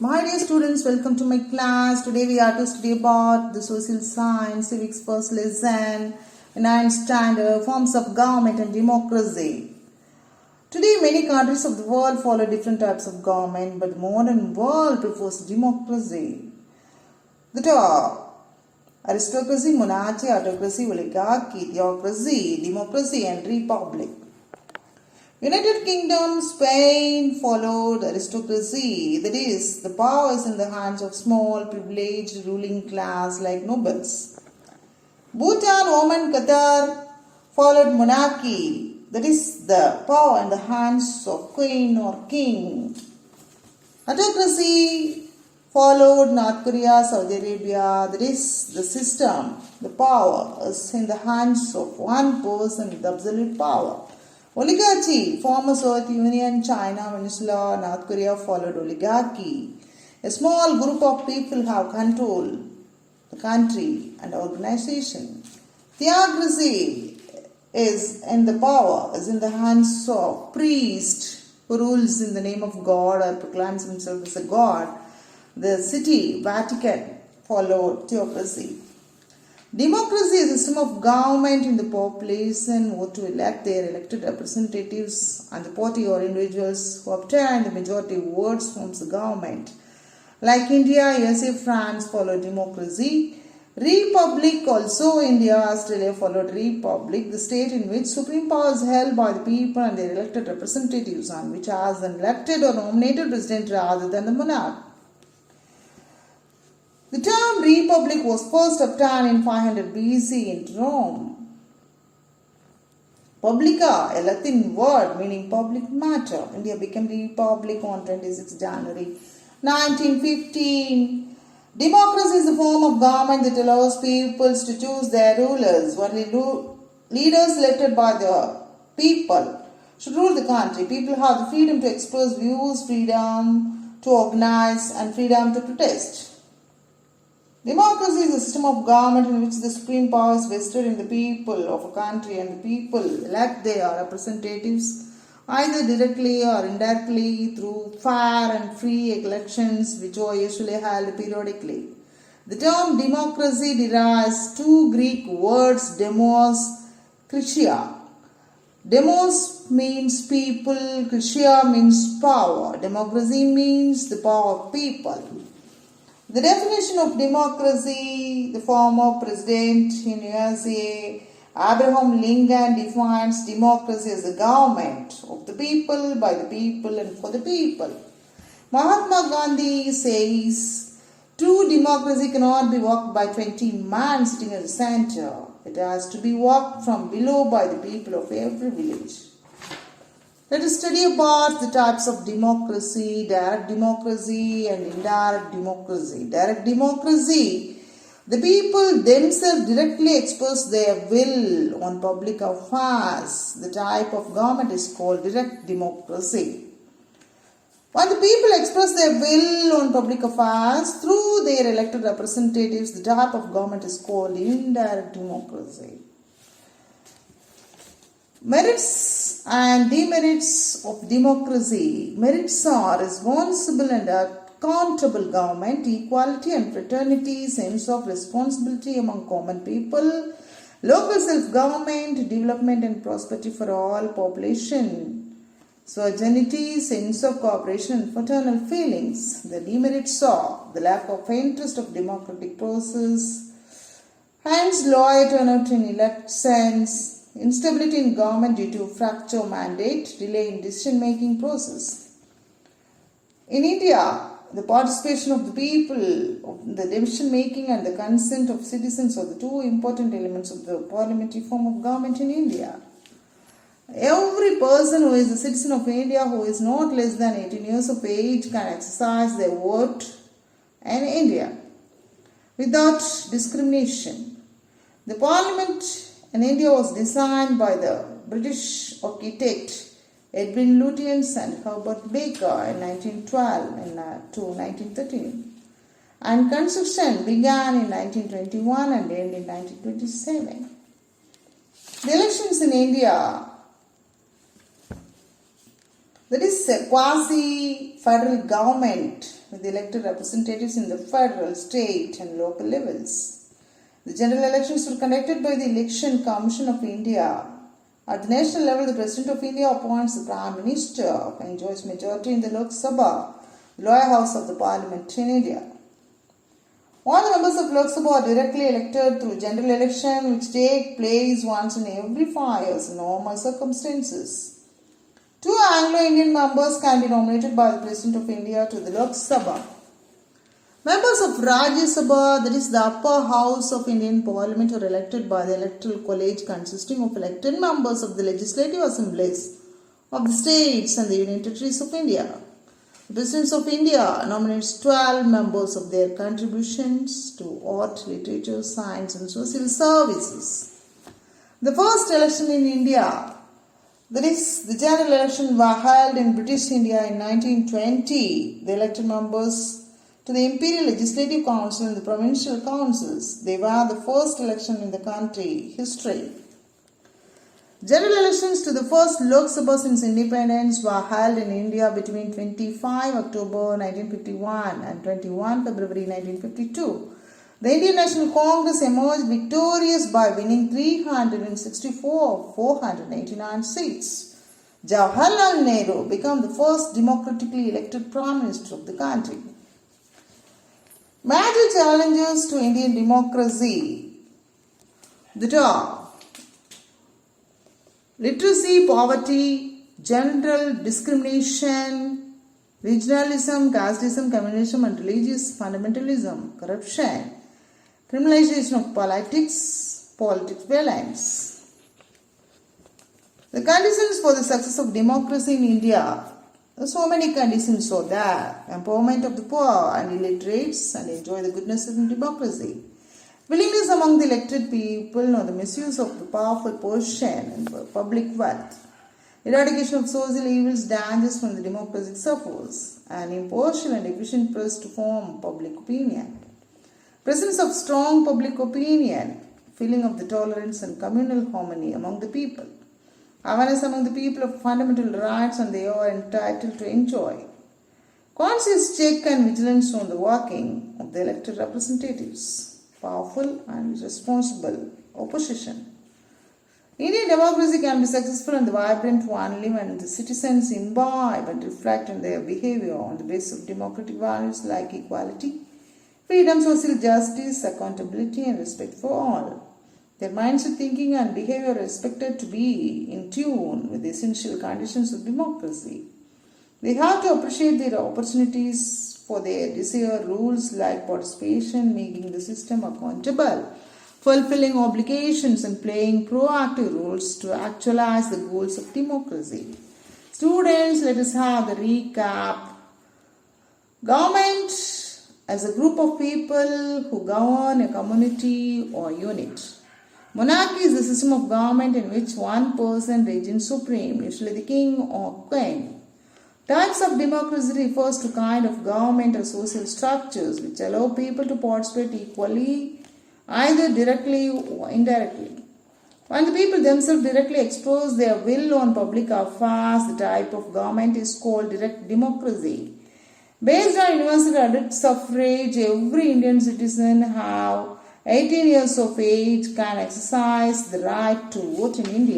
My dear students, welcome to my class. Today we are to study about the social science, civics first lesson, 9th standard, forms of government and democracy. Today many countries of the world follow different types of government, but the modern world prefers democracy. The top: aristocracy, monarchy, autocracy, oligarchy, theocracy, democracy and republic. United Kingdom, Spain followed aristocracy, that is, the power is in the hands of small, privileged ruling class like nobles. Bhutan, Oman, Qatar followed monarchy, that is, the power in the hands of queen or king. Autocracy followed North Korea, Saudi Arabia, that is, the system, the power is in the hands of one person with absolute power. Oligarchy, former Soviet Union, China, Venezuela, North Korea followed oligarchy. A small group of people have control the country and organization. Theocracy is in the power, is in the hands of priest who rules in the name of God or proclaims himself as a god. The city, Vatican, followed theocracy. Democracy is a system of government in the population who to elect their elected representatives, and the party or individuals who obtain the majority votes forms the government. Like India, USA, France followed democracy. Republic, also India, Australia followed republic, the state in which supreme power is held by the people and their elected representatives, and which has an elected or nominated president rather than the monarch. The term republic was first obtained in 500 BC in Rome. Publica, a Latin word meaning public matter. India became republic on 26 January 1915. Democracy is a form of government that allows peoples to choose their rulers. Only leaders elected by the people should rule the country. People have the freedom to express views, freedom to organize, and freedom to protest. Democracy is a system of government in which the supreme power is vested in the people of a country, and the people elect their representatives either directly or indirectly through fair and free elections, which are usually held periodically. The term democracy derives two Greek words, demos, kratia. Demos means people, kratia means power. Democracy means the power of people. The definition of democracy: the former president in USA, Abraham Lincoln, defines democracy as the government of the people, by the people and for the people. Mahatma Gandhi says, true democracy cannot be worked by 20 men sitting at the center. It has to be worked from below by the people of every village. Let us study about the types of democracy: direct democracy and indirect democracy. Direct democracy: the people themselves directly express their will on public affairs. The type of government is called direct democracy. When the people express their will on public affairs through their elected representatives, the type of government is called indirect democracy. Merits and demerits of democracy. Merits are responsible and accountable government, equality and fraternity, sense of responsibility among common people, local self-government, development and prosperity for all population, sovereignty, sense of cooperation and fraternal feelings. The demerits are the lack of interest of democratic process, hence low turnout in elections, instability in government due to fracture mandate, delay in decision-making process. In India, the participation of the people of the decision-making and the consent of citizens are the two important elements of the parliamentary form of government in India. Every person who is a citizen of India who is not less than 18 years of age can exercise their vote in India without discrimination. The parliament in India was designed by the British architect Edwin Lutyens and Herbert Baker in 1912 to 1913, and construction began in 1921 and ended in 1927. The elections in India That is a quasi-federal government with elected representatives in the federal, state and local levels. The general elections were conducted by the Election Commission of India. At the national level, the President of India appoints the Prime Minister and enjoys majority in the Lok Sabha, the lower house of the Parliament in India. All the members of Lok Sabha are directly elected through general election which take place once in every 5 years in normal circumstances. 2 Anglo-Indian members can be nominated by the President of India to the Lok Sabha. Members of Rajya Sabha, that is the upper house of Indian Parliament, are elected by the electoral college consisting of elected members of the legislative assemblies of the states and the union territories of India. The President of India nominates 12 members of their contributions to art, literature, science and social services. The first election in India, that is the general election, were held in British India in 1920. The elected members to the Imperial Legislative Council and the Provincial Councils. They were the first election in the country history. General elections to the first Lok Sabha since independence were held in India between 25 October 1951 and 21 February 1952. The Indian National Congress emerged victorious by winning 364 of 489 seats. Jawaharlal Nehru became the first democratically elected Prime Minister of the country. Major challenges to Indian democracy that are literacy, poverty, gender discrimination, regionalism, casteism, communalism and religious fundamentalism, corruption, criminalization of politics violence. The conditions for the success of democracy in India. So many conditions are there. Empowerment of the poor and illiterates and enjoy the goodness of democracy. Willingness among the elected people know the misuse of the powerful position and public wealth. Eradication of social evils, dangers from the democracy suffers. An impartial and efficient press to form public opinion. Presence of strong public opinion. Feeling of the tolerance and communal harmony among the people. Awareness among the people of fundamental rights and they are entitled to enjoy. Conscious check and vigilance on the working of the elected representatives. Powerful and responsible opposition. Indian democracy can be successful and vibrant only when the citizens imbibe and reflect on their behavior on the basis of democratic values like equality, freedom, social justice, accountability and respect for all. Their mindset, thinking and behavior are expected to be in tune with the essential conditions of democracy. They have to appreciate their opportunities for their desired rules like participation, making the system accountable, fulfilling obligations and playing proactive roles to actualize the goals of democracy. Students, let us have the recap. Government as a group of people who govern a community or unit. Monarchy is the system of government in which one person reigns supreme, usually the king or queen. Types of democracy refers to kind of government or social structures which allow people to participate equally, either directly or indirectly. When the people themselves directly expose their will on public affairs, the type of government is called direct democracy. Based on universal adult suffrage, every Indian citizen have 18 years of age can exercise the right to vote in India.